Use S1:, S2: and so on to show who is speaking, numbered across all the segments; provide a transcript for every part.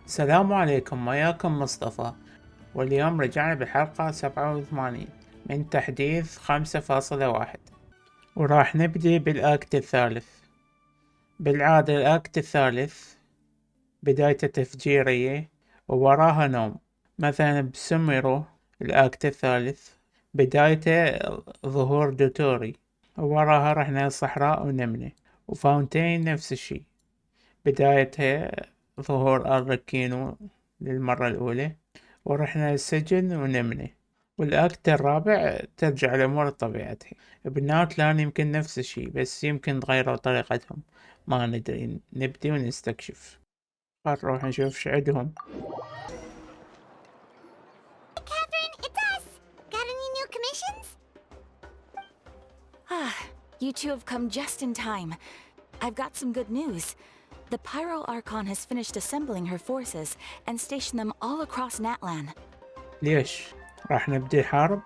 S1: السلام عليكم، وياكم مصطفى. واليوم رجعنا بحلقة 87 من تحديث 5.1، وراح نبدي بالأكت الثالث. بالعادة الأكت الثالث بدايته تفجيرية ووراها نوم. مثلا بسميرو الأكت الثالث بدايته ظهور دوتوري ووراها رحنا الصحراء ونمنا. وفاونتين نفس الشي، بدايتها ظهور أركينو للمرة الأولى ورحنا السجن ونمنا. والأكت الرابع ترجع الأمور لطبيعتها. بنات لان يمكن نفس الشي بس يمكن تغيروا طريقتهم، ما ندري. نبدي ونستكشف. نروح نشوف شو عندهم.
S2: You two have come just in time. I've got some good news. The Pyro Archon has finished assembling her forces and stationed them all across Natlan.
S1: ليش؟ راح نبدي حرب؟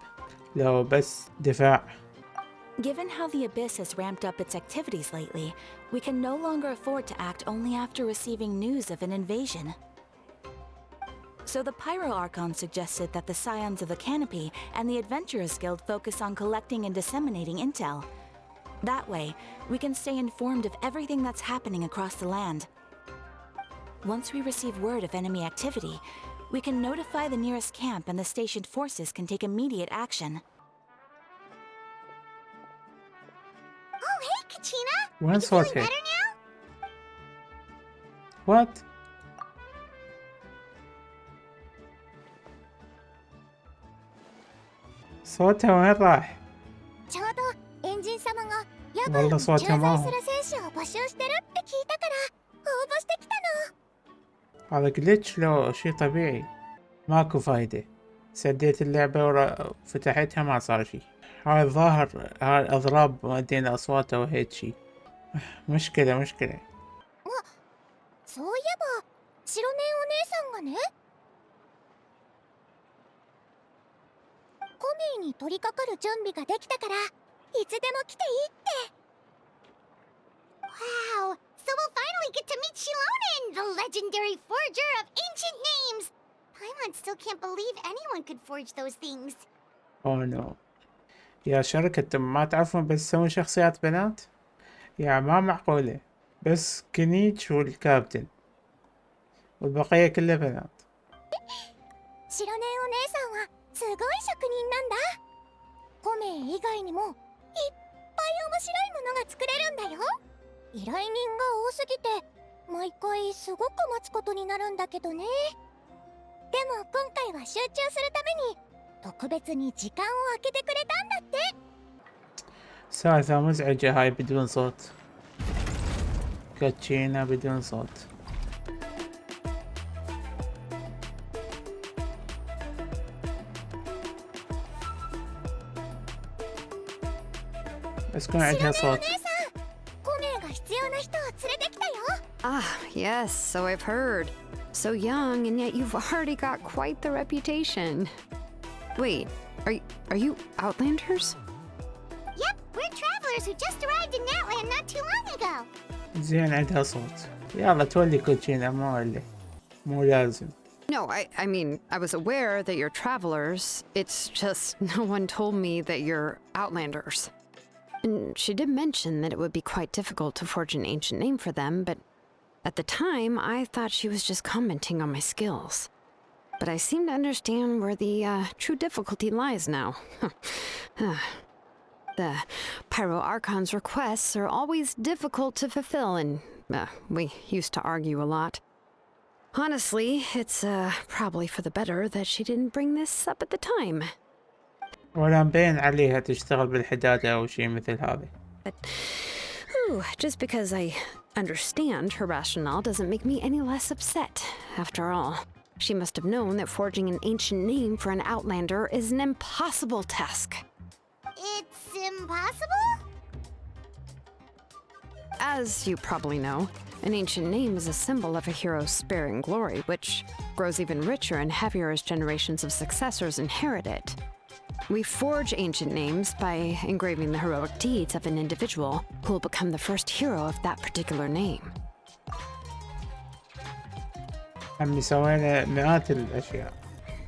S1: لو بس دفاع.
S2: Given how the Abyss has ramped up its activities lately, we can no longer afford to act only after receiving news of an invasion. So the Pyro Archon suggested that the Scions of the Canopy and the Adventurers Guild focus on collecting and disseminating intel. That way, we can stay informed of everything that's happening across the land. Once we receive word of enemy activity, we can notify the nearest camp and the stationed forces can take immediate action.
S3: Oh, hey, Kachina!
S1: وين
S3: Are you feeling
S1: صوتها؟
S3: better now?
S1: What؟ صوتها وين راح؟
S3: ちょうどエンジン様が夜分
S1: والله
S3: に駐
S1: صوتها
S3: 在
S1: ما
S3: す
S1: هو.
S3: る選手を募集してるって聞いたから応募してきたの。
S1: هذا جلتش لو شي طبيعي؟ ماكو فايدة. سديت اللعبة وفتحتها ما صار شي. هاي الظاهر هاي الأضراب مدينا أصواتها وهيك شي. مشكلة.
S3: そういえば白根お姉さんがね、コミーに取り掛かる準備ができたからいつでも来ていいって。 Wow! So we'll finally get to meet Xilonen, the legendary forger of ancient names! Paimon still can't believe anyone could forge those things.
S1: أوه نو. يا شركة انتم ما تعرفون بس تسوون شخصيات بنات؟ يا ما معقولة. بس كنيتش والكابتن والبقية كلها بنات.
S3: 白根お姉さんはすごい職人なんだ。コメ以外にもいっぱい面白いものが作れるんだよ。依頼人が多すぎて毎回すごく待つことになるんだけどね。でも今回は集中するために特別に時間を空けてくれたんだって。
S1: سالفة مزعجة هاي بدون صوت. كاتشينا بدون صوت. بس كون عندها
S3: 白根お
S1: صوت.
S3: 姉さん、コメが必要な人を連れてきたよ。
S4: Ah, yes, so I've heard. So young, and yet you've already got quite the reputation. Wait, are you Outlanders?
S3: Yep, we're travelers who just arrived in Natlan not too long ago.
S1: زين عندها صوت. يلا تولي كوتشينا مو لازم.
S4: No, I mean, I was aware that you're travelers. It's just no one told me that you're Outlanders. And she did mention that it would be quite difficult to forge an ancient name for them, but at the time, I thought she was just commenting on my skills. But I seem to understand where the true difficulty lies now. The Pyro Archon's requests are always difficult to fulfill, and we used to argue a lot. Honestly, it's probably for the better that she didn't bring this up at the time.
S1: ولا مبين عليها تشتغل بالحدادة أو شي مثل هذا.
S4: But just because I understand her rationale doesn't make me any less upset. After all, she must have known that forging an ancient name for an Outlander is an impossible task.
S3: It's impossible?
S4: As you probably know, an ancient name is a symbol of a hero's sparing glory, which grows even richer and heavier as generations of successors inherit it. We forge ancient names by engraving the heroic deeds of an individual who will become the first hero of that particular name.
S1: عمي سوينا مئات الأشياء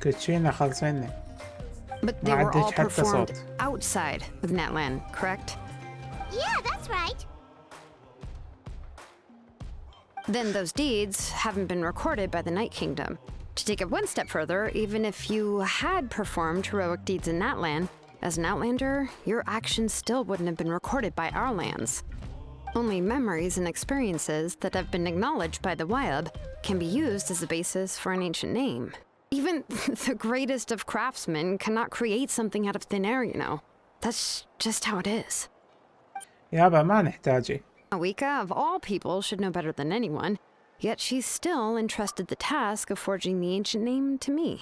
S1: كوتشينا خلصينا
S4: But they
S1: ما
S4: were all
S1: عدتش حتى
S4: performed
S1: صوت.
S4: outside of Natlan, correct?
S3: Yeah, that's right.
S4: Then those deeds haven't been recorded by the Night Kingdom. To take it one step further, even if you had performed heroic deeds in Natlan, as an Outlander, your actions still wouldn't have been recorded by our lands. Only memories and experiences that have been acknowledged by the Wyab can be used as a basis for an ancient name. Even the greatest of craftsmen cannot create something out of thin air, you know. That's just how it is.
S1: يابا ما نحتاجه.
S4: Mafwoika, of all people, should know better than anyone, yet she's still entrusted the task of forging the ancient name to me.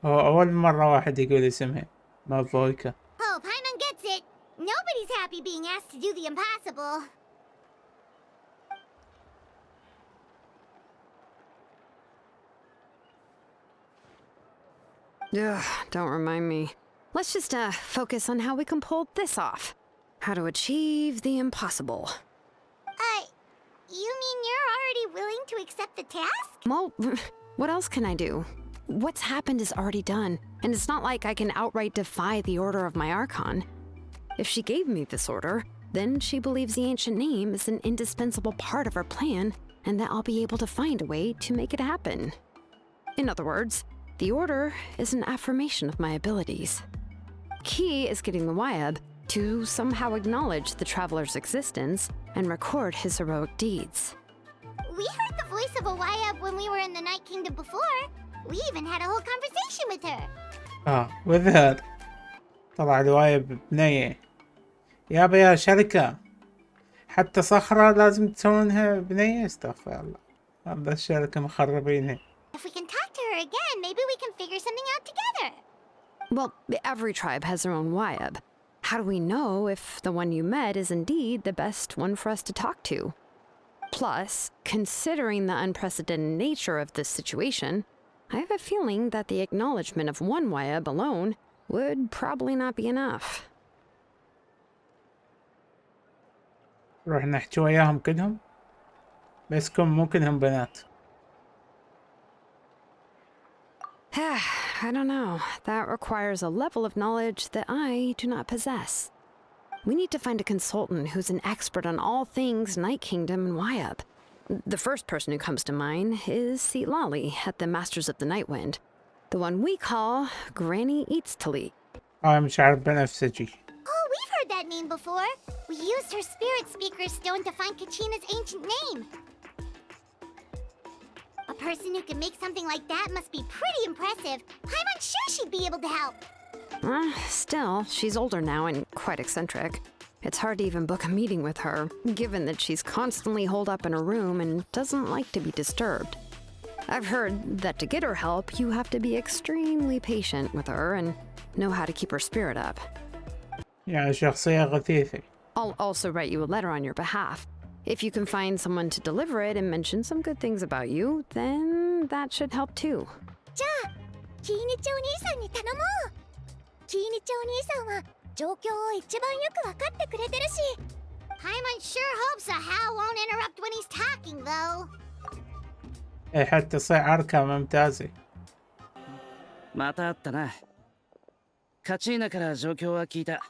S1: هو أول مرة واحد يقول اسمها مافويكا.
S3: Oh, Paimon gets it. Nobody's happy being asked to do the impossible.
S4: Ugh, don't remind me. Let's just focus on how we can pull this off. How to achieve the impossible.
S3: You mean you're already willing to accept the task?
S4: Well, what else can I do? What's happened is already done, and it's not like I can outright defy the order of my Archon. If she gave me this order, then she believes the ancient name is an indispensable part of her plan, and that I'll be able to find a way to make it happen. In other words, the order is an affirmation of my abilities. Key is getting the Wyab to somehow acknowledge the traveler's existence and record his heroic deeds.
S3: We heard the voice of a Wyab when we were in the Night Kingdom before. We even had a whole conversation with her.
S1: وذهب طلع الوايب بنية. يابا يا شركة حتى صخرة لازم تسوونها بنية. استغفر الله هذا الشركة مخربينها.
S3: If we can talk to her again, maybe we can figure something out together.
S4: Well, every tribe has their own Wyab. How do we know if the one you met is indeed the best one for us to talk to? Plus, considering the unprecedented nature of this situation, I have a feeling that the acknowledgement of one Wyab alone would probably not be enough.
S1: نروح نحكي وياهم كلهم بس مو كلهم بنات.
S4: I don't know. That requires a level of knowledge that I do not possess. We need to find a consultant who's an expert on all things Night Kingdom and Wyab. The first person who comes to mind is Citlali at the Masters of the Nightwind, the one we call Granny Citlali.
S1: مش عارف بنفسجي.
S3: Oh, we've heard that name before. We used her spirit speaker stone to find Kachina's ancient name. A person who can make something like that must be pretty impressive. I'm unsure she'd be able to help.
S4: Still, she's older now and quite eccentric. It's hard to even book a meeting with her, given that she's constantly holed up in her room and doesn't like to be disturbed. I've heard that to get her help, you have to be extremely patient with her and know how to keep her spirit up.
S1: يعني شخصية غثيثة.
S4: I'll also write you a letter on your behalf. If you can find someone to deliver it and mention some good things about you, then that should help too.
S3: じゃあ、キーニチお兄さんに頼もう。キーニチお兄さんは状況を一番よくわかってくれてるし。Paimon sure hopes a Hal won't interrupt when he's talking, though.
S1: حتى تصير عركة ممتازة.
S5: また会ったな。カチーナから状況は聞いた。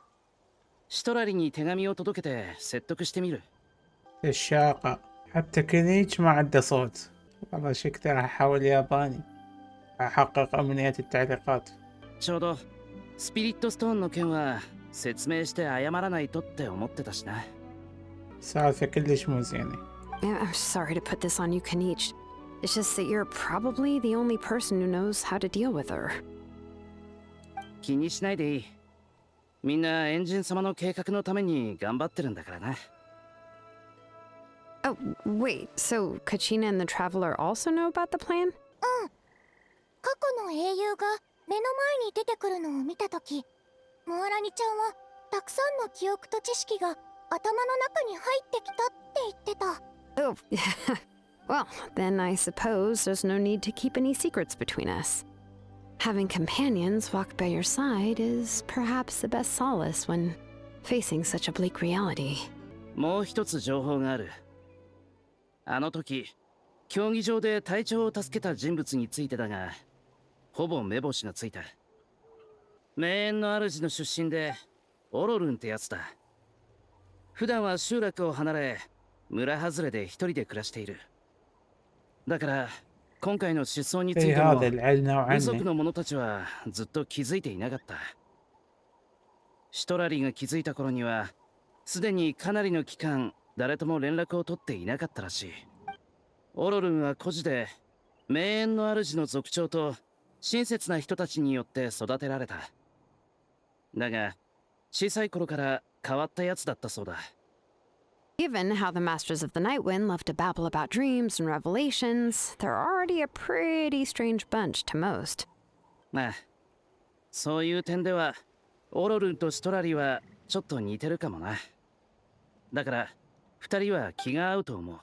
S5: シトラリに手紙を届けて説得してみる。
S1: الشاقة حتى كنيتش ما عنده صوت. والله شكله راح أحاول ياباني أحقق أمنية التعليقات.
S5: ちょうどスピリットストーンの件は説明して謝らないとって思ってたしな。
S1: سالفة كلش مو زينة.
S4: I'm sorry to put this on you, Kenichi. It's just that you're probably the only person who knows how to deal with her.
S5: 気にしないでいい。みんなエンジン様の計画のために頑張ってるんだからな。
S4: Oh, wait, so Kachina and the Traveler also know about the plan?
S3: 過去の英雄が目の前に出てくるのを見たとき、モアラニちゃんはたくさんの記憶と知識が頭の中に入ってきたって言ってた。
S4: Oh, well, then I suppose there's no need to keep any secrets between us. Having companions walk by your side is perhaps the best solace when facing such a bleak reality.
S5: もう一つ情報がある。あの時、競技場で隊長を助けた人物についてだが、ほぼ目星がついた。名園の主の出身で、オロルンってやつだ。普段は集落を離れ、村外れで一人で暮らしている。だから、今回の失踪についても、部族の者たちはずっと気づいていなかった。シュトラリーが気づいた頃には、すでにかなりの期間、誰とも連絡を取っていなかったらしい。オロルンは孤児で、名園の主の族長と親切な人たちによって育てられた。だが、小さい頃から変わったやつだったそうだ。
S4: Given how the Masters of the Nightwind love to babble about dreams and revelations, they're already a pretty strange bunch to most.
S5: まあ、そういう点では、オロルンとシュトラリはちょっと似てるかもな。だから、二人は気が合うと思う。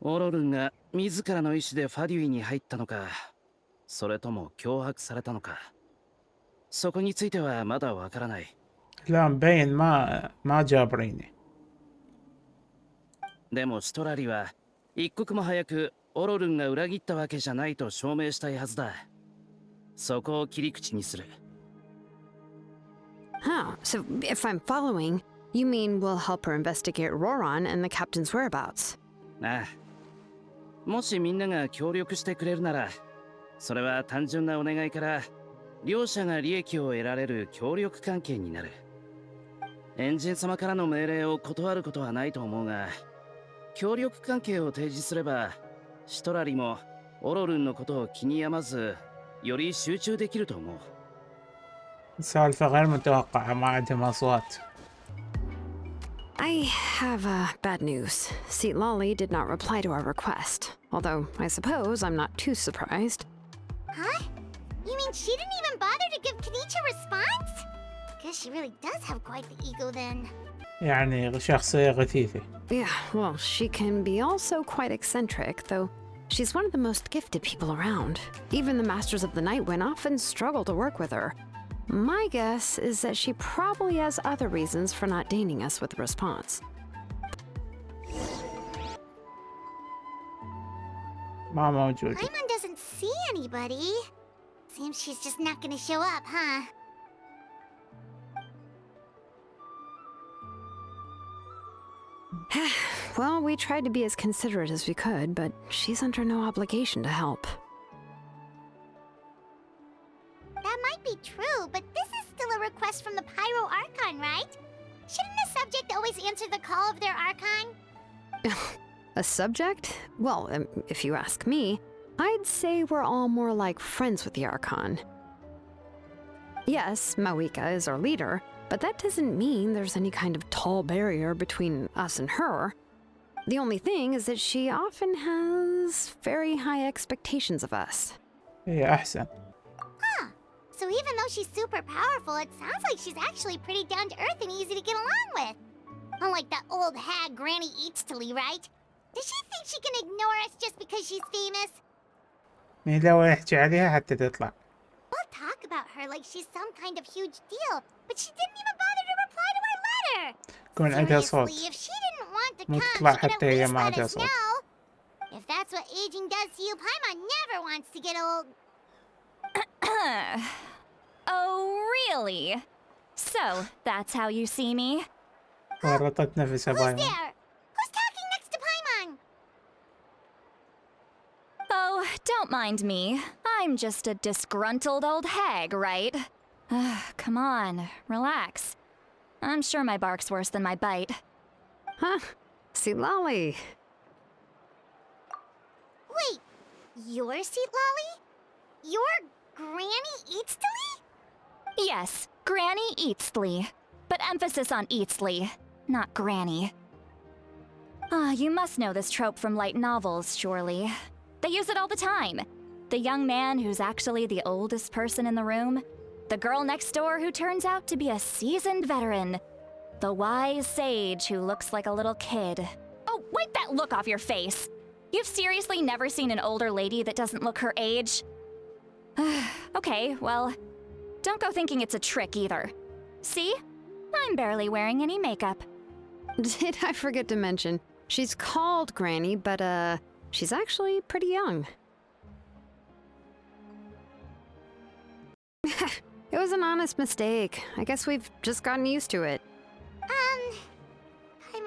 S5: オロルンが自らの意志でファデュイに入ったのか、それとも脅迫されたのか。そこについてはまだわからない。
S1: لا مبين ما جابريني.
S5: でもシュトラリは一刻も早くオロルンが裏切ったわけじゃないと証明したいはずだ。そこを切り口にする。
S4: Huh, so if I'm following, you mean we'll help her investigate Ororon and the captain's whereabouts?
S5: ああ。もしみんなが協力してくれるなら、それは単純なお願いから、両者が利益を得られる協力関係になる。エンジン様からの命令を断ることはないと思うが、協力関係を提示すれば、シュトラリもオロルンのことを気に病まず、より集中できると思う。
S1: سالفة غير متوقعة ما عندهم أصوات.
S4: I have bad news. Citlali did not reply to our request, although I suppose I'm not too surprised.
S3: Huh? You mean she didn't even bother to give Kenichi a response? Guess she really does have quite the ego then.
S1: يعني شخصية غثيثة.
S4: Yeah, well, she can be also quite eccentric, though she's one of the most gifted people around. Even the Masters of the Nightwind often struggle to work with her. My guess is that she probably has other reasons for not deigning us with a response.
S1: ما موجودة.
S3: Paimon doesn't see anybody. Seems she's just not gonna show up, huh?
S4: Well, we tried to be as considerate as we could, but she's under no obligation to help.
S3: That might be true, but this is still a request from the Pyro Archon, right? Shouldn't the subject always answer the call of their Archon?
S4: A subject? Well, if you ask me, I'd say we're all more like friends with the Archon. Yes, Mafwoika is our leader, but that doesn't mean there's any kind of tall barrier between us and her. The only thing is that she often has very high expectations of us.
S1: هي أحسن.
S3: Huh. So even though she's super powerful, it sounds like she's actually pretty down to earth and easy to get along with. Unlike that old hag Granny Citlali, right? Does she think she can ignore us just because she's famous?
S1: مين لو يحكي عليها حتى تطلع.
S3: We'll talk about her like she's some kind of huge deal, but she didn't even bother to reply to our letter.
S1: يكون عندها صوت.
S3: Seriously, if she didn't want to
S1: مو
S3: come,
S1: تطلع
S3: she could
S1: حتى
S3: at
S1: هي
S3: least
S1: ما
S3: let
S1: عندها
S3: us
S1: صوت.
S3: know. If that's what aging does to you, Paimon never wants to get old.
S2: Oh, really? So, that's how you see me?
S1: ورطت نفسها
S3: Who's
S1: بايمون.
S3: there? Who's talking next to Paimon?
S2: Oh, don't mind me. I'm just a disgruntled old hag, right? Come on, relax. I'm sure my bark's worse than my bite.
S4: Huh? Citlali.
S3: Wait, you're Citlali? You're Granny Citlali?
S2: Yes, Granny Citlali. But emphasis on Citlali, not Granny. You must know this trope from light novels, surely. They use it all the time. The young man who's actually the oldest person in the room. The girl next door who turns out to be a seasoned veteran. The wise sage who looks like a little kid. Oh, wipe that look off your face! You've seriously never seen an older lady that doesn't look her age? Okay, well, don't go thinking it's a trick either. See? I'm barely wearing any makeup.
S4: Did I forget to mention? She's called Granny, but She's actually pretty young. It was an honest mistake. I guess we've just gotten used to it.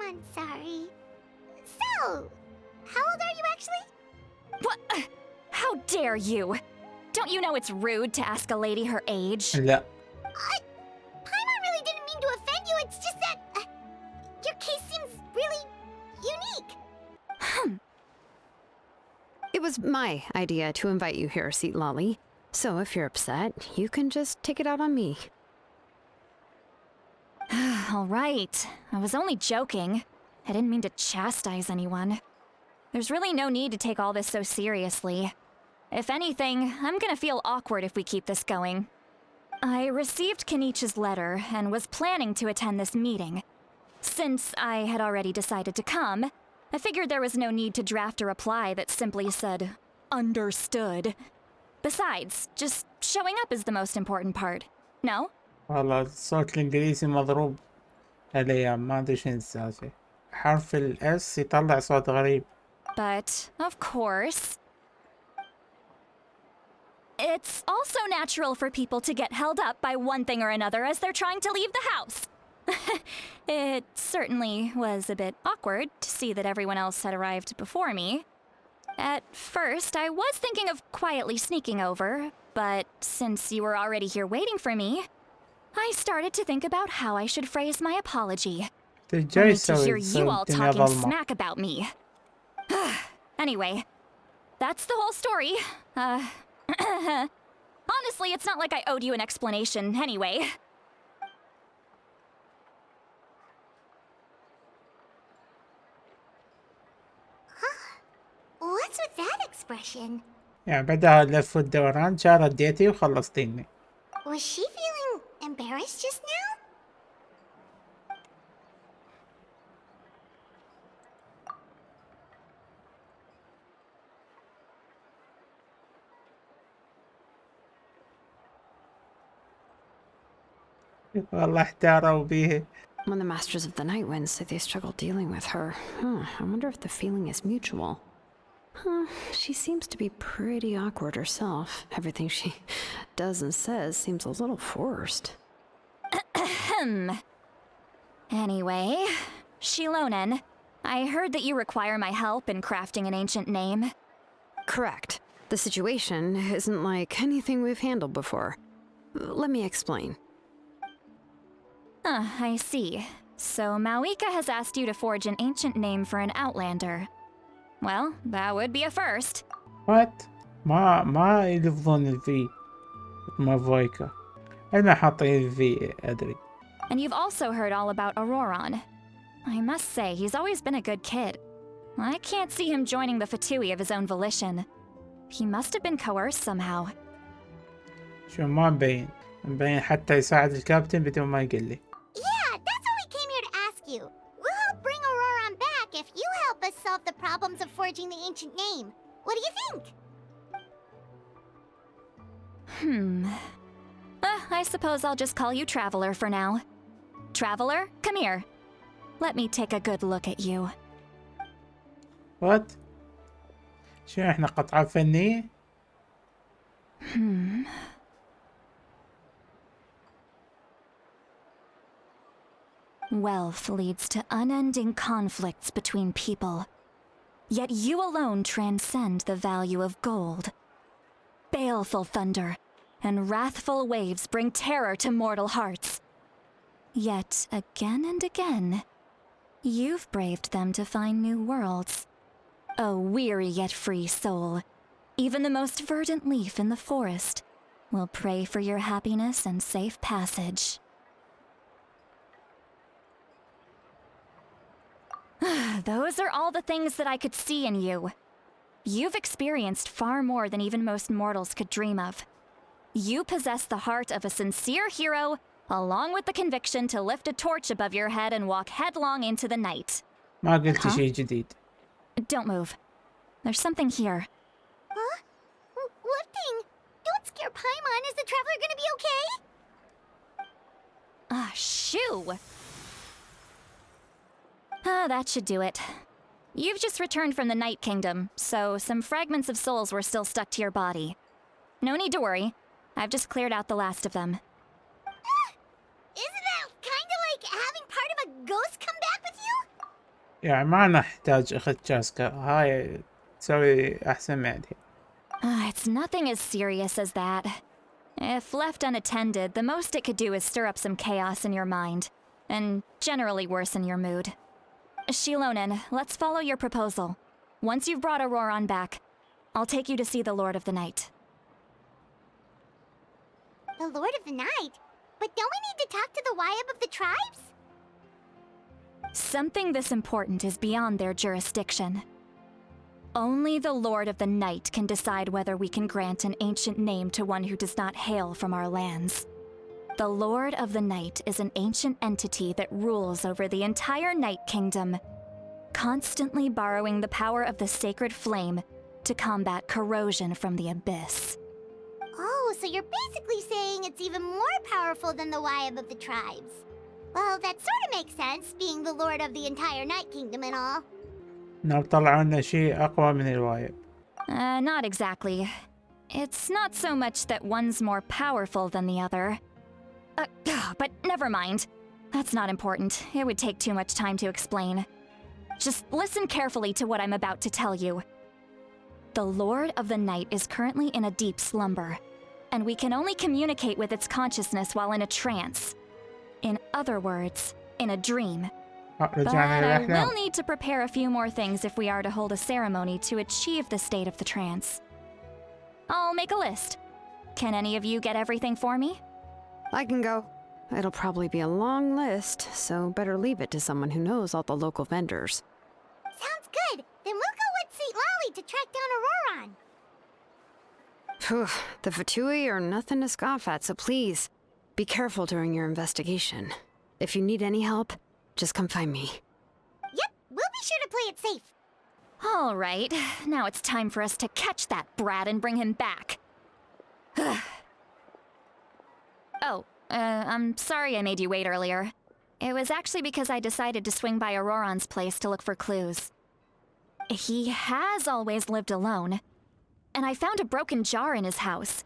S3: I'm sorry. So, how old are you actually?
S2: What? How dare you? Don't you know it's rude to ask a lady her age?
S1: لا.
S3: Paimon really didn't mean to offend you, it's just that your case seems really unique.
S4: It was my idea to invite you here, Citlali. So if you're upset, you can just take it out on me.
S2: All right. I was only joking. I didn't mean to chastise anyone. There's really no need to take all this so seriously. If anything, I'm gonna feel awkward if we keep this going. I received Kenich's letter and was planning to attend this meeting. Since I had already decided to come, I figured there was no need to draft a reply that simply said, understood. Besides, just showing up is the most important part. No?
S1: والله الصوت الإنجليزي مضروب الأيام ما أدري شنو السالفة. حرف الإس يطلع صوت غريب.
S2: But, of course, it's also natural for people to get held up by one thing or another as they're trying to leave the house. It certainly was a bit awkward to see that everyone else had arrived before me. At first, I was thinking of quietly sneaking over, but since you were already here waiting for me, I started to think about how I should phrase my apology. Only to hear you all talking smack about me. Anyway, that's the whole story. Honestly, it's not like I owed you an explanation anyway.
S3: What's with that expression?
S1: يعني بعدها اللف والدوران جا رديتي وخلصتيني.
S3: Was she feeling embarrassed just now?
S1: والله احتاروا بيه.
S4: When the Masters of the Night Winds say they struggle dealing with her, I wonder if the feeling is mutual. She seems to be pretty awkward herself. Everything she does and says seems a little forced.
S2: Anyway, Xilonen, I heard that you require my help in crafting an ancient name.
S4: Correct. The situation isn't like anything we've handled before. Let me explain.
S2: I see. So Mafwoika has asked you to forge an ancient name for an outlander. Well, that would be a first.
S1: What? ما يلفظون الفي مافويكا. أنا حاطين الفي أدري.
S2: And you've also heard all about Ororon. I must say, he's always been a good kid. I can't see him joining the Fatui of his own volition. He must have been coerced somehow.
S1: شو ما مبين حتى يساعد الكابتن بدون ما يقول لي.
S3: Yeah, that's what we came here to ask you. We'll help bring Ororon back if you help us solve the problems of forging the ancient name. What do you think?
S2: I suppose I'll just call you Traveler for now. Traveler, come here. Let me take a good look at you.
S1: What? شو احنا قطعة فنية؟
S2: Wealth leads to unending conflicts between people. Yet you alone transcend the value of gold. Baleful thunder and wrathful waves bring terror to mortal hearts. Yet again and again, you've braved them to find new worlds. O weary yet free soul, even the most verdant leaf in the forest will pray for your happiness and safe passage. Those are all the things that I could see in you. You've experienced far more than even most mortals could dream of. You possess the heart of a sincere hero, along with the conviction to lift a torch above your head and walk headlong into the night.
S1: ما قلت شيء جديد.
S2: Don't move. There's something here.
S3: Huh? What thing? Don't scare Paimon. Is the traveler gonna be okay?
S2: Shoo! That should do it. You've just returned from the Night Kingdom, so some fragments of souls were still stuck to your body. No need to worry. I've just cleared out the last of them.
S3: Isn't that kinda like having part of a ghost come back with you?
S1: يعني ما نحتاج أخت جاسكا، هاي تسوي أحسن من عندها.
S2: It's nothing as serious as that. If left unattended, the most it could do is stir up some chaos in your mind, and generally worsen your mood. Xilonen, let's follow your proposal. Once you've brought Ororon back, I'll take you to see the Lord of the Night.
S3: The Lord of the Night? But don't we need to talk to the Wyab of the tribes?
S2: Something this important is beyond their jurisdiction. Only the Lord of the Night can decide whether we can grant an ancient name to one who does not hail from our lands. The Lord of the Night is an ancient entity that rules over the entire Night Kingdom, constantly borrowing the power of the sacred flame to combat corrosion from the abyss.
S3: Oh, so you're basically saying it's even more powerful than the Wyab of the tribes. Well, that sort of makes sense, being the lord of the entire Night Kingdom and all.
S1: ناوي طلعوا لنا شيء أقوى من الوايب.
S2: Not exactly. It's not so much that one's more powerful than the other. But never mind. That's not important. It would take too much time to explain. Just listen carefully to what I'm about to tell you. The Lord of the Night is currently in a deep slumber, and we can only communicate with its consciousness while in a trance. In other words, in a dream. But I will need to prepare a few more things if we are to hold a ceremony to achieve the state of the trance. I'll make a list. Can any of you get everything for me?
S4: I can go. It'll probably be a long list, so better leave it to someone who knows all the local vendors.
S3: Sounds good. Then we'll go with Citlali to track down Ororon.
S4: Phew, the Fatui are nothing to scoff at, so please, be careful during your investigation. If you need any help, just come find me.
S3: Yep, we'll be sure to play it safe.
S2: All right, now it's time for us to catch that brat and bring him back. I'm sorry I made you wait earlier. It was actually because I decided to swing by Ororon's place to look for clues. He has always lived alone, and I found a broken jar in his house.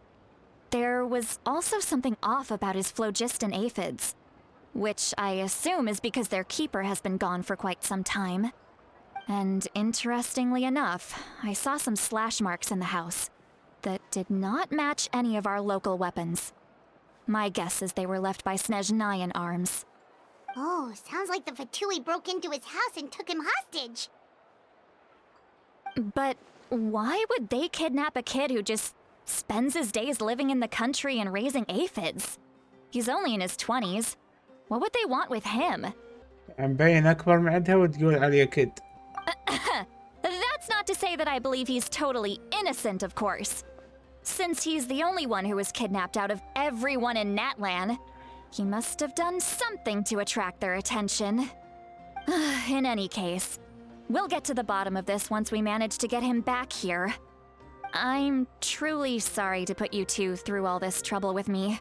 S2: There was also something off about his phlogiston aphids, which I assume is because their keeper has been gone for quite some time. And interestingly enough, I saw some slash marks in the house that did not match any of our local weapons. My guess is they were left by Snezhnayan arms.
S3: Oh, sounds like the Fatui broke into his house and took him hostage.
S2: But why would they kidnap a kid who just spends his days living in the country and raising aphids? He's only in his 20s. What would they want with him?
S1: مبين أكبر من عندها وتقول عليه كد.
S2: That's not to say that I believe he's totally innocent, of course. Since he's the only one who was kidnapped out of everyone in Natlan, he must have done something to attract their attention. In any case, we'll get to the bottom of this once we manage to get him back here. I'm truly sorry to put you two through all this trouble with me.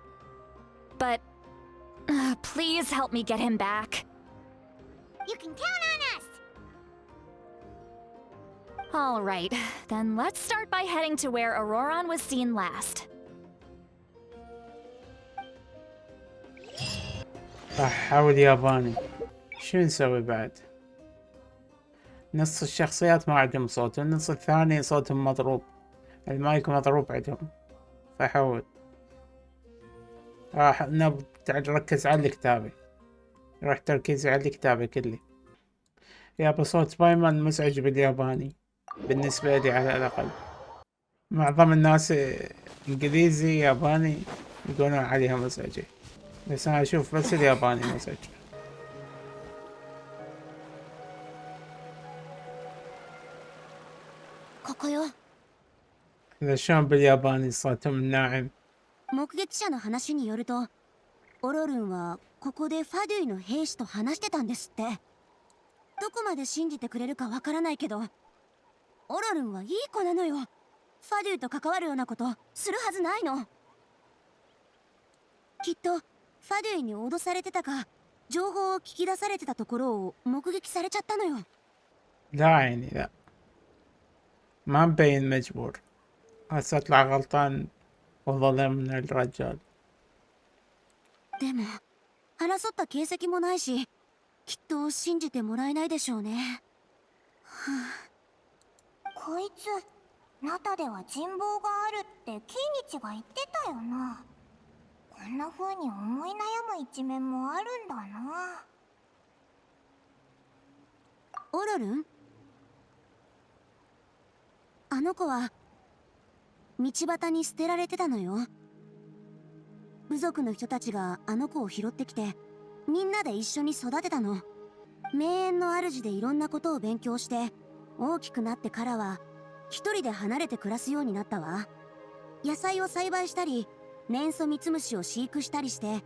S2: But please help me get him back.
S3: You can count on us!
S2: All right, then let's start by heading to where Ororon was seen last.
S1: حاول ياباني. شو نسوي بعد؟ نص الشخصيات ما عندهم صوت والنص الثاني صوتهم مضروب، المايك مضروب عندهم، فحاول. راح نركز على الكتابة، راح تركيزي على الكتابة كله. يابا صوت بايمان مزعج بالياباني بالنسبة لي على الأقل. معظم الناس إنجليزي ياباني يقولون عليها مزعجة، بس أنا أشوف بس الياباني مزعج. إذا شلون بالياباني صوتهم الناعم.
S3: 目撃者の話によると、オロルンはここでファデュイの兵士と話してたんですって。どこまで信じてくれるかわからないけど、オロルンはいい子なのよ。ファデュイと関わるようなことするはずないの。きっとファデュイに脅されてたか、情報を聞き出されてたところを目撃されちゃったのよ。
S1: لا عيني لا، ما مبين مجبور، هسه اطلع غلطان وظلم من الرجال.
S3: でも争った形跡もないし、きっと信じてもらえないでしょうね。こいつナタでは人望があるってキニチが言ってたよな。こんな風に思い悩む一面もあるんだな。オロルン、あの子は道端に捨てられてたのよ。部族の人たちがあの子を拾ってきて、みんなで一緒に育てたの。名園の主でいろんなことを勉強して、大きくなってからは一人で離れて暮らすようになったわ。野菜を栽培したり、年ソミツムシを飼育したりして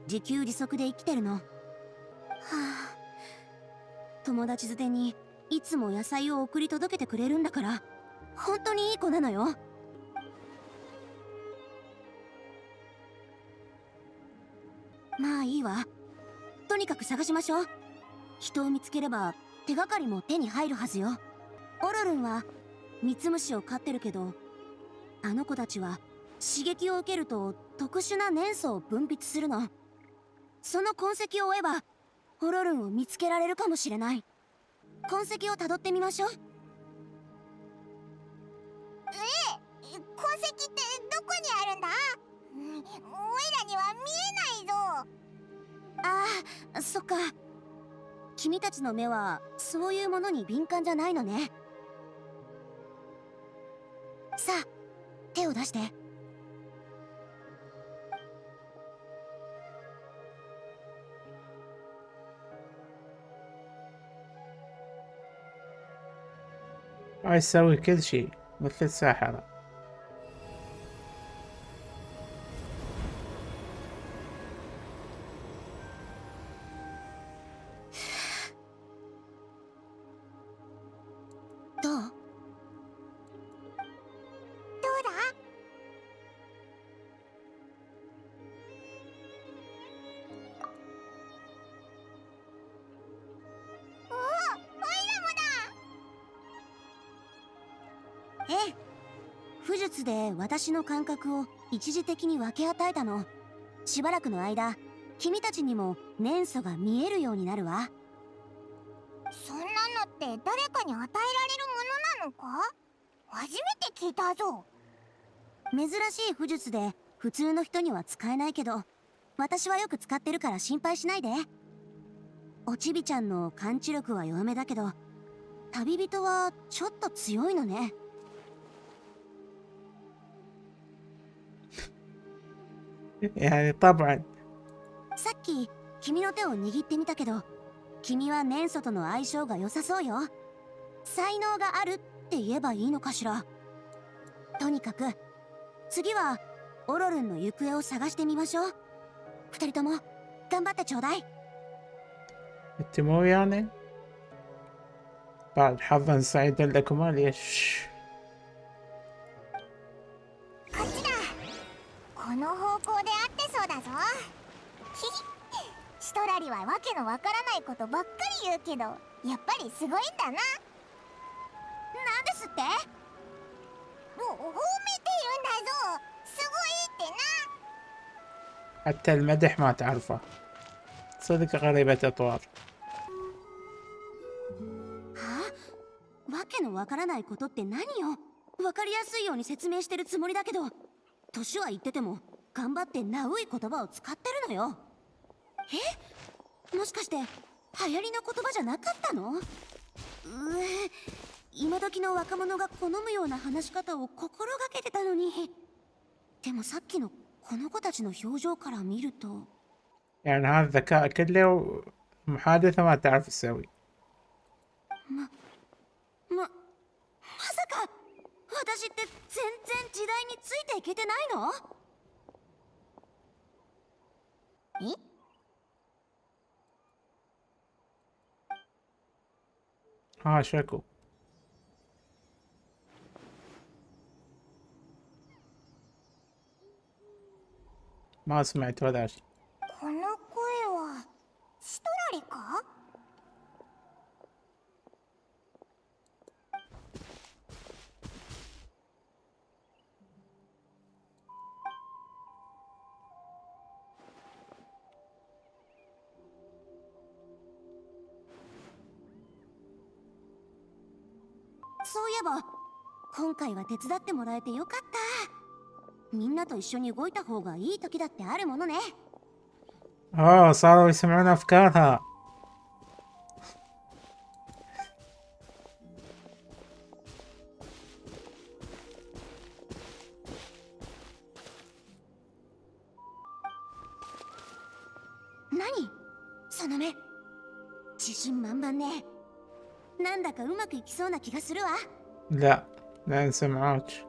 S3: 自給自足で生きてるの。はあ、友達づてにいつも野菜を送り届けてくれるんだから、本当にいい子なのよ。まあいいわ。とにかく探しましょう。人を見つければ手がかりも手に入るはずよ。オロルンはミツムシを飼ってるけど、あの子たちは刺激を受けると特殊な粘素を分泌するの。その痕跡を追えばオロルンを見つけられるかもしれない。痕跡をたどってみましょう。痕跡ってどこにあるんだ？おいらには見えないぞ。ああ、そっか。君たちの目はそういうものに敏感じゃないのね。さあ、手を出して。
S1: عايز يسوي كل شيء مثل الساحرة.
S3: どう？どうだ？おお、オイラもだ。ええ、巫術で私の感覚を一時的に分け与えたの。しばらくの間、君たちにも粘素が見えるようになるわ。そんなのって誰かに与えられるものなのか？初めて聞いたぞ。珍しい巫術で普通の人には使えないけど、私はよく使ってるから心配しないで。おちびちゃんの感知力は弱めだけど、旅人はちょっと強いのね。
S1: يعني طبعا
S3: さっき君の手を握ってみたけど、君は粘素との相性が良さそうよ。才能があるって言えばいいのかしら。とにかく次はオロルンの行方を探してみましょう。二人とも頑張ってちょうだい。
S1: انت مو يعني بعد حظا سعيدا لكما ليش
S3: こっちだ。この方向であってそうだぞ。シトラリはわけのわからないことばっかり言うけど、やっぱりすごいんだな。なんですって？褒めて言うんだぞ。すごいってな。
S1: حتى المدح ما تعرفه صدق غريبة أطوار.
S3: はあ？わけのわからないことって何よ。わかりやすいように説明してるつもりだけど、年は言ってても頑張ってナウい言葉を使ってるのよ。もしかして流行りの言葉じゃなかったの？今時の若者が好むような話し方を心がけてたのに。でもさっきのこの子たちの表情から見ると
S1: يعني هذا ذكاء كله ومحادثة ما تعرف تسوي.
S3: まさか私って全然時代についていけてないの？え？
S1: ها شكو ما سمعت ولا شيء.
S3: この声はシトラリか？そういえば今回は手伝ってもらえてよかった。みんなと一緒に動いた方がいい時だってあるものね。
S1: صاروا يسمعون أفكارها.
S3: 何その目、自信満々ね。なんだかうまくいきそうな気がするわ。
S1: لا لا نسمعوك.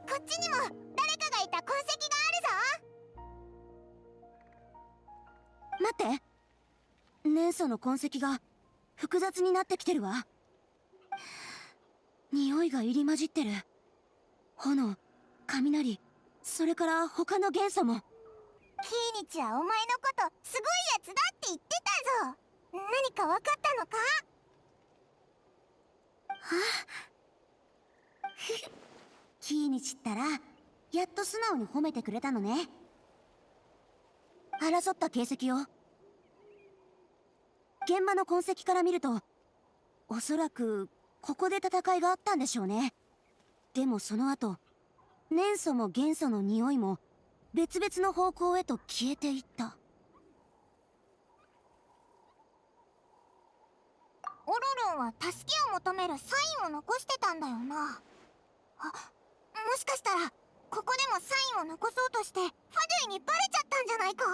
S3: こっちにも誰かがいた痕跡があるぞ。待って、年祖の痕跡が複雑になってきてるわ。匂いが入り混じってる。炎、雷、それから他の元素も。キーニチはお前のことすごいやつだって言ってたぞ。何か分かったのか？キーニチったらやっと素直に褒めてくれたのね。争った形跡よ。現場の痕跡から見るとおそらくここで戦いがあったんでしょうね。でもその後年祖も元素の匂いも別々の方向へと消えていった。オロロンは助けを求めるサインを残してたんだよな。あ、もしかしたらここでもサインを残そうとしてファドゥイにバレちゃったんじゃないか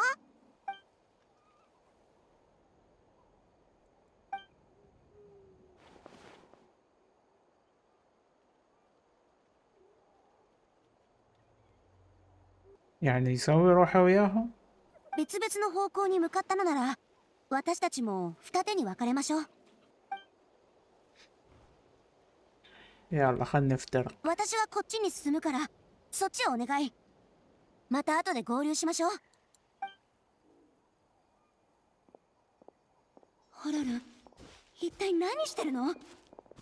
S3: ？يعني
S1: يسوي روحه وياهم.
S3: 別々の方向に向かったのなら私たちも二手に分かれましょう。
S1: يلا خلنا نفترق.
S3: 私はこっちに進むからそっちをお願い。また後で合流しましょう。ホロルン、一体何してるの？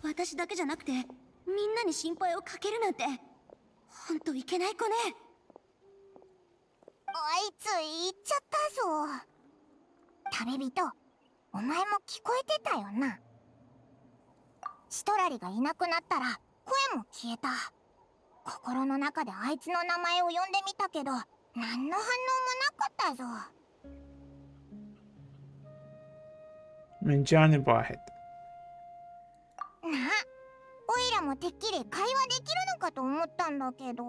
S3: 私だけじゃなくてみんなに心配をかけるなんてほんといけない子ね。あいつ言っちゃったぞ。旅人、お前も聞こえてたよな。シトラリがいなくなったら声も消えた。心の中であいつの名前を呼んでみたけど何の反応もなかったぞ。
S1: من جانب واحد.
S3: なあ、おいらもてっきり会話できるのかと思ったんだけど、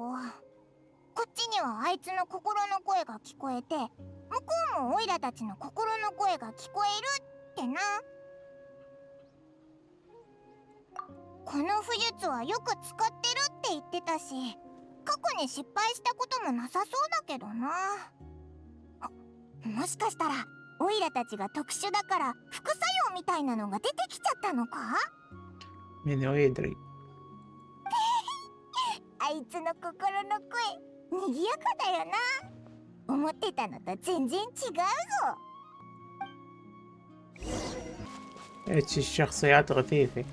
S3: こっちにはあいつの心の声が聞こえて、向こうもおいらたちの心の声が聞こえるってな。この巫術はよく使ってるって言ってたし、過去に失敗したこともなさそうだけどな。もしかしたらオイラたちが特殊だから副作用みたいなのが出てきちゃったのか？
S1: من يدري.
S3: あいつの心の声賑やかだよな。思ってたのと全然違うぞ。
S1: هيك الشخصيات غثيثة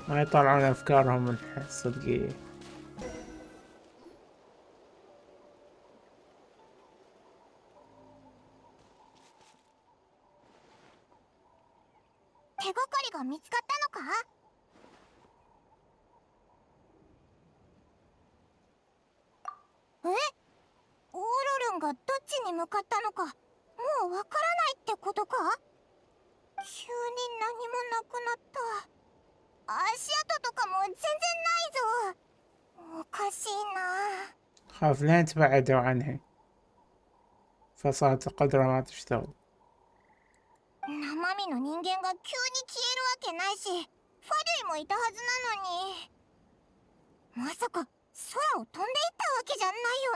S1: ما يطلعون أفكارهم الصدقية. 手がかりが見つかったのか？え？オーロルンがどっちに向かったのかもうわからないってことか？急に何もなくなった。足跡とかも全然ないぞ。おかしいな。 خاف لين تبعدوا عنها فصارت القدرة ما تشتغل.
S3: 生身の人間が急に消えるわけないし、ファデュイもいたはずなのに。まさか空を飛んでいったわけじゃないよ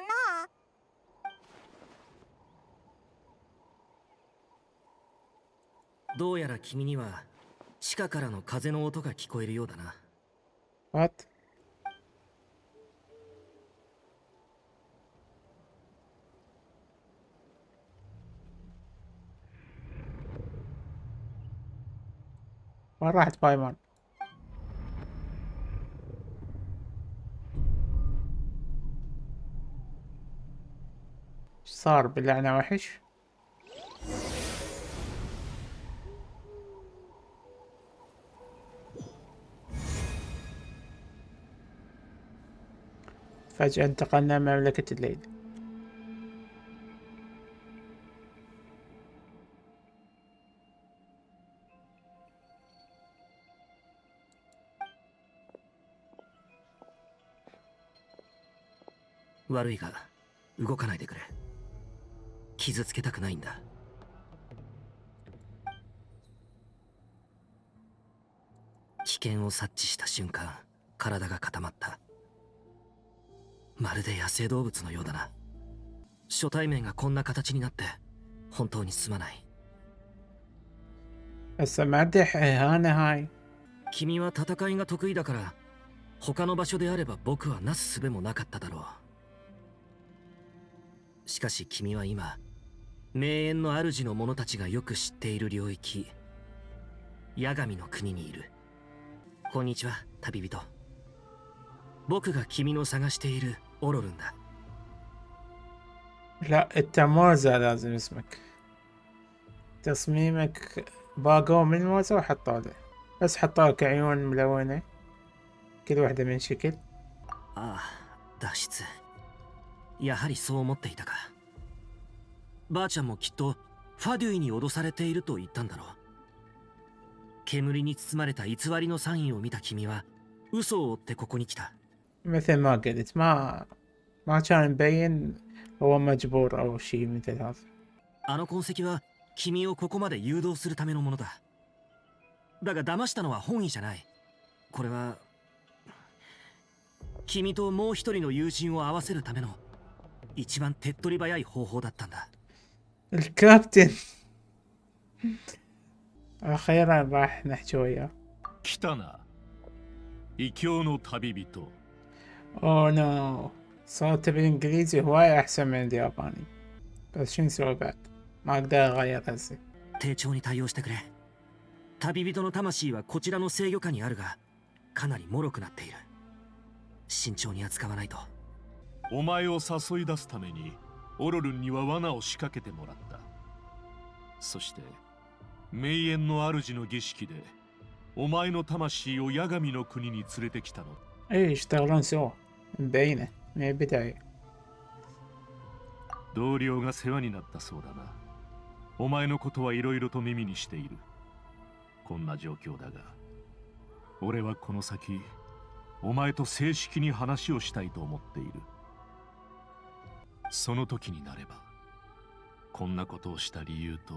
S3: な。
S5: どうやら君には地下からの風の音が聞こえるようだな。
S1: What?
S3: 手がかり
S1: وين راحت بايمان؟ ايش صار باللعنة وحش؟ فجأة انتقلنا مملكة الليل.
S5: 悪いが動かないでくれ。傷つけたくないんだ。危険を察知した瞬間、体が固まった。まるで野生動物のようだな。初対面がこんな形になって本当にすまない。
S1: بس مدح إهانة هاي.
S5: 君は戦いが得意だから他の場所であれば僕はなす術もなかっただろう。しかし君は今名園の主の者たちがよく知っている領域八神の国にいる。こんにちは旅人。僕が君の探しているオロルンだ。
S1: لا انت موزة لازم اسمك. تصميمك باقوه من موزة وحطوا له، بس حطوا لك عيون ملونة كل واحدة من شكل.
S5: ああ、脱出。やはりそう思っていたか。ばあちゃんもきっとファデュイに脅されていると言ったんだろう。煙に包まれた偽りのサインを見た君は嘘を追ってここに来た。
S1: مثل ما قلت ما كان مبين هو مجبور أو شيء مثل هذا.
S5: あの痕跡は君をここまで誘導するためのものだ。だが騙したのは本意じゃない。これは君ともう一人の友人を合わせるための一番手っ取り早い方法だったんだ。
S1: الكابتن أخيرا راح نحكي وياه.
S6: 来たな異教の旅人。
S1: أوه نو، صوته بالإنجليزي هواي أحسن من الياباني، بس شو نسوي بعد؟ ما أقدر أغير هسه.
S5: 丁重に対応してくれ。旅人の魂はこちらの制御下にあるがかなり脆くなっている。慎重に扱わないと。
S6: お前を誘い出すためにオロルンには罠を仕掛けてもらった。そして名園の主の儀式でお前の魂を八神の国に連れてきたの。
S1: إيه يشتغلون سوا مبينة من البداية.
S6: 同僚が世話になったそうだな。お前のことはいろいろと耳にしている。こんな状況だが俺はこの先お前と正式に話をしたいと思っている。その時になればこんなことをした理由と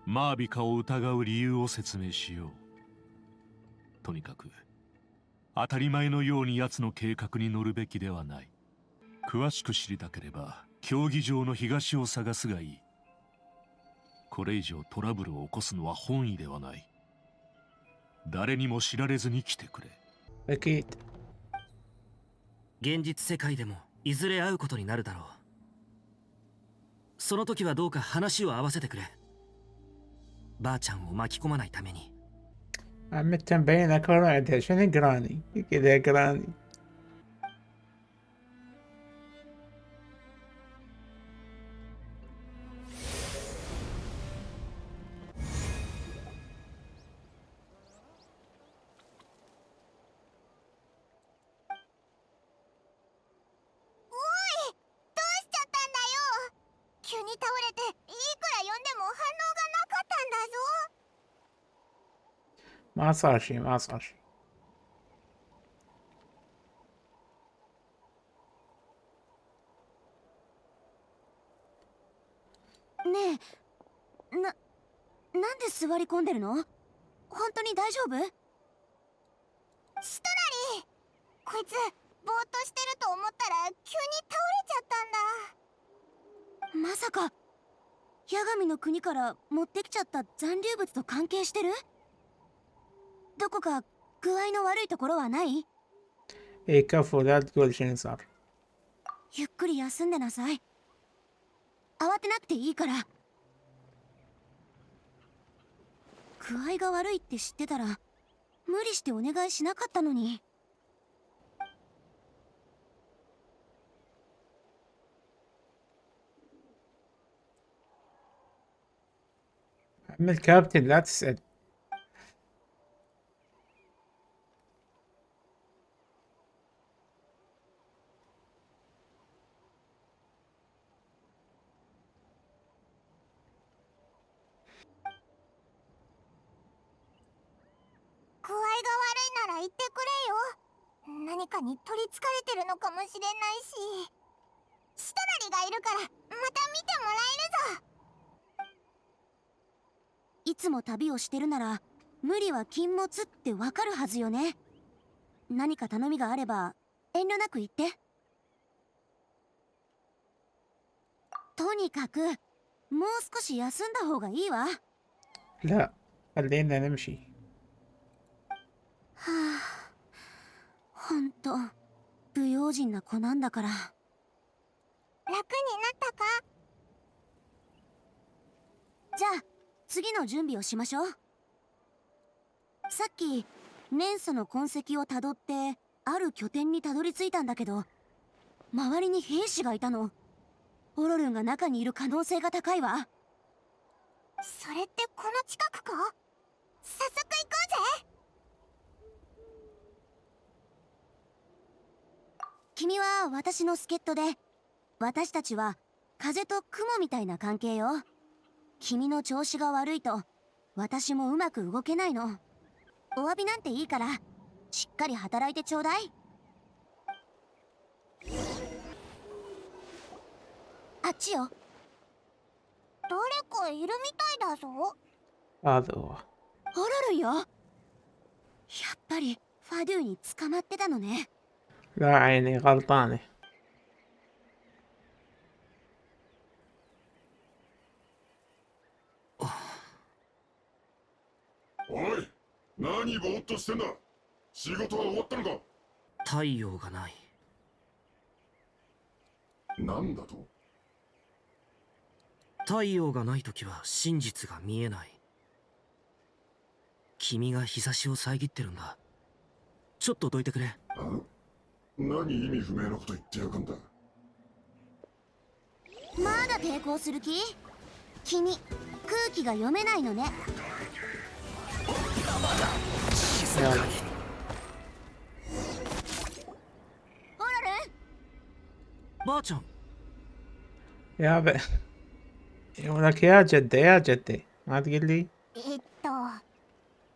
S6: マービカを疑う理由を説明しよう。とにかく当たり前のように奴の計画に乗るべきではない。詳しく知りたければ競技場の東を探すがいい。これ以上トラブルを起こすのは本意ではない。誰にも知られずに来てくれ。
S1: أكيد.
S5: 現実世界でもいずれ会うことになるだろう。その時はどうか話を合わせてくれ。ばあちゃんを巻き込まないために。
S1: عمتها مبين أكبر عندها، شنو قراني كذا قراني.
S3: 急に倒れていくら呼んでも反応がなかったんだぞ。
S1: ما صار شي ما صار شي.
S3: ねえ、なんで座り込んでるの？本当に大丈夫？シトラリー、こいつぼーっとしてると思ったら急に倒れちゃったんだ。まさか八神の国から持ってきちゃった残留物と関係してる？どこか具合の悪いところはない？
S1: إيه كفو لا تقول شنو صار.
S3: ゆっくり休んでなさい。慌てなくていいから。具合が悪いって知ってたら無理してお願いしなかったのに。
S1: عم الكابتن لا تسأل.
S3: 具合が悪いなら言ってくれよ。何かに取りつかれてるのかもしれないし。シトラリがいるからまた見てもらえるぞ。いつも旅をしてるなら無理は禁物ってわかるはずよね。何か頼みがあれば遠慮なく言って。とにかくもう少し休んだ方がいいわ。
S1: لا خلينا نمشي.
S3: はあ、ほんと不用心な子なんだから。楽になったか？じゃあ次の準備をしましょう。さっき年祖の痕跡をたどってある拠点にたどり着いたんだけど、周りに兵士がいたの。オロルンが中にいる可能性が高いわ。それってこの近くか？早速行こうぜ。君は私の助っ人で、私たちは風と雲みたいな関係よ。君の調子が悪いと私もうまく動けないの。お詫びなんていいからしっかり働いてちょうだい。あっちよ。誰かいるみたいだぞ。
S1: هذا هو.
S3: オロルンよ。やっぱりファドゥに捕まってたのね。
S1: لا عيني غلطانة.
S7: おい、何ぼーっとしてんだ。仕事は終わったのか？
S5: 太陽がない。
S7: なんだと？
S5: 太陽がないときは真実が見えない。君が日差しを遮ってるんだ。ちょっとどいてくれ。
S7: 何意味不明なこと言ってやがんだ。
S3: まだ抵抗する気？君、空気が読めないのね。
S5: 静かに。
S3: オロルン。
S5: ばあちゃん。
S1: يا ب... يقول لك يا جدة يا جدة ما تقول لي.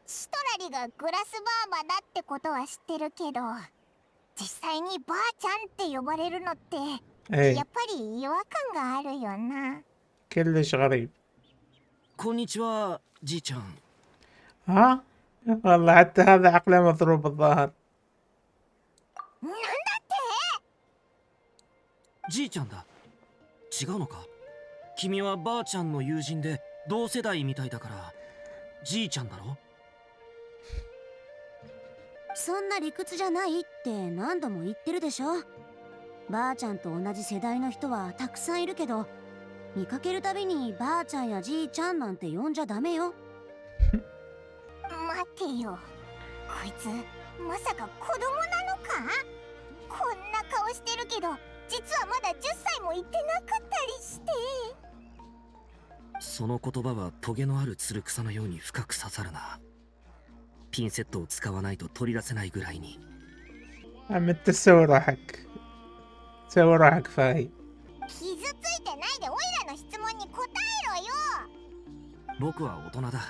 S3: シトラリがグラスバーバだってことは知ってるけど、実際にばあちゃんって呼ばれるのってやっぱり違和感があるよな。
S1: كلش غريب.
S5: こんにちは、じいちゃん。
S1: ها والله حتى هذا عقله مضروب الظاهر.
S3: なんだって？
S5: じいちゃんだ。違うのか？君はばあちゃんの友人で同世代みたいだからじいちゃんだろ？
S3: そんな理屈じゃないって何度も言ってるでしょ。ばあちゃんと同じ世代の人はたくさんいるけど、見かけるたびにばあちゃんやじいちゃんなんて呼んじゃダメよ。待てよ、こいつまさか子供なのか？こんな顔してるけど実はまだ10歳も行ってなかったりして。
S5: その言葉はトゲのあるつる草のように深く刺さるな。ピンセットを使わないと取り出せないぐらいに。
S1: عم انت تسوي روحك تسوي روحك فاهي.
S3: 傷ついてないでオイラの質問に答えろよ。
S5: 僕は大人だ。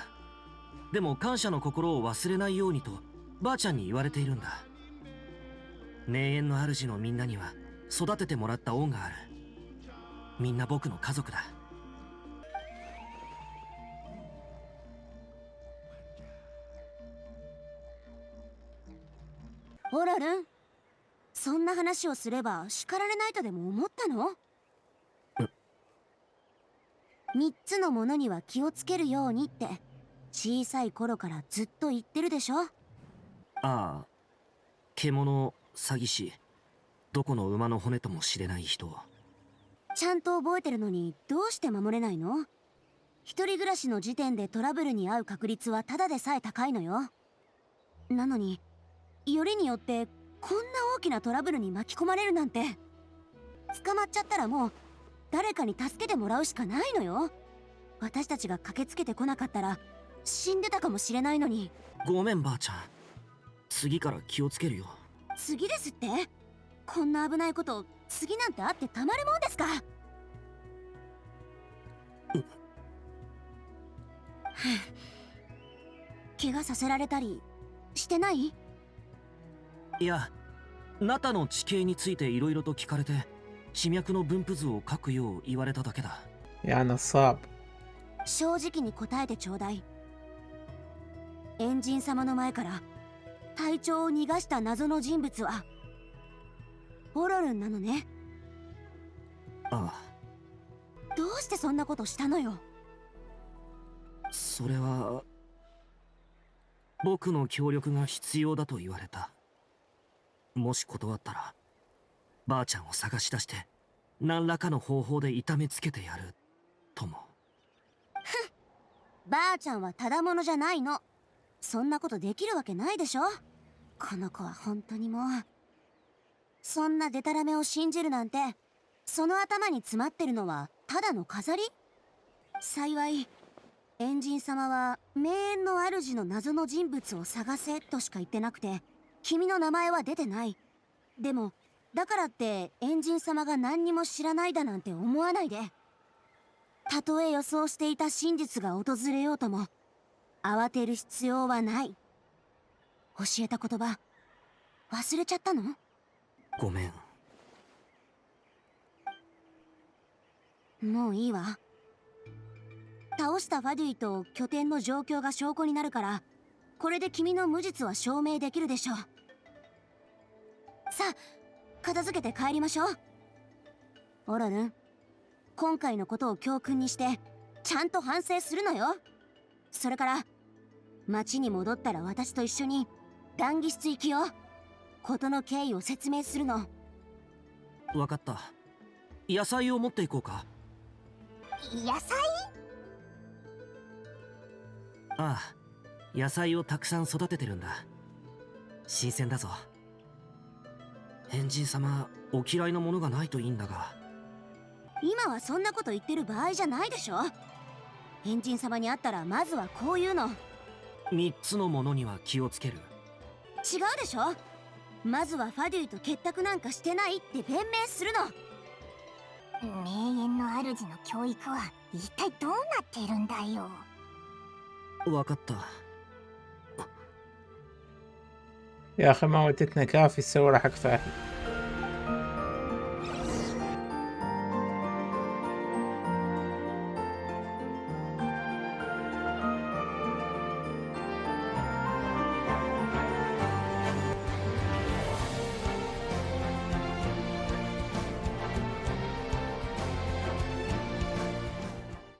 S5: でも感謝の心を忘れないようにとばあちゃんに言われているんだ。霊園の主のみんなには育ててもらった恩がある。みんな僕の家族だ。
S3: オロルン、そんな話をすれば叱られないとでも思ったの？3つのものには気をつけるようにって小さい頃からずっと言ってるでしょ。
S5: ああ、獣、詐欺師、どこの馬の骨とも知れない人。
S3: ちゃんと覚えてるのにどうして守れないの？一人暮らしの時点でトラブルに遭う確率はただでさえ高いのよ。なのによりによってこんな大きなトラブルに巻き込まれるなんて。捕まっちゃったらもう誰かに助けてもらうしかないのよ。私たちが駆けつけてこなかったら死んでたかもしれないのに。
S8: ごめんばあちゃん、次から気をつけるよ。
S3: 次ですって？こんな危ないこと次なんてあってたまるもんですか。怪我させられたりしてない？
S8: いや、ナタの地形についていろいろと聞かれて地脈の分布図を書くよう言われただけだ。
S1: يا نصاب.
S3: 正直に答えてちょうだい。エンジン様の前から隊長を逃がした謎の人物はオロルンなのね。
S8: ああ。
S3: どうしてそんなことしたのよ。
S8: それは僕の協力が必要だと言われた。もし断ったらばあちゃんを探し出して何らかの方法で痛めつけてやるとも。
S3: ばあちゃんはただものじゃないの。そんなことできるわけないでしょ。この子は本当にもう。そんなデタラメを信じるなんて、その頭に詰まってるのはただの飾り？幸いエンジン様は名園の主の謎の人物を探せとしか言ってなくて、君の名前は出てない。でもだからってエンジン様が何にも知らないだなんて思わないで。たとえ予想していた真実が訪れようとも慌てる必要はない。教えた言葉忘れちゃったの？
S8: ごめん。
S3: もういいわ。倒したファデュイと拠点の状況が証拠になるから、これで君の無実は証明できるでしょう。さあ片付けて帰りましょう。オロルン、今回のことを教訓にしてちゃんと反省するのよ。それから町に戻ったら私と一緒に談義室行きよ。事の経緯を説明するの。
S8: わかった。野菜を持っていこうか。
S3: 野菜？
S8: ああ、野菜をたくさん育ててるんだ。新鮮だぞ。エンジン様、お嫌いなものがないといいんだが。
S3: 今はそんなこと言ってる場合じゃないでしょ。エンジン様に会ったらまずはこういうの。
S8: 3つのものには気をつける。
S3: 違うでしょ。まずはファデュイと結託なんかしてないって弁明するの。名園の主の教育は一体どうなっているんだよ。
S8: わかった。
S1: يا أخي ما ودتنا كافي السورة حق فاهي.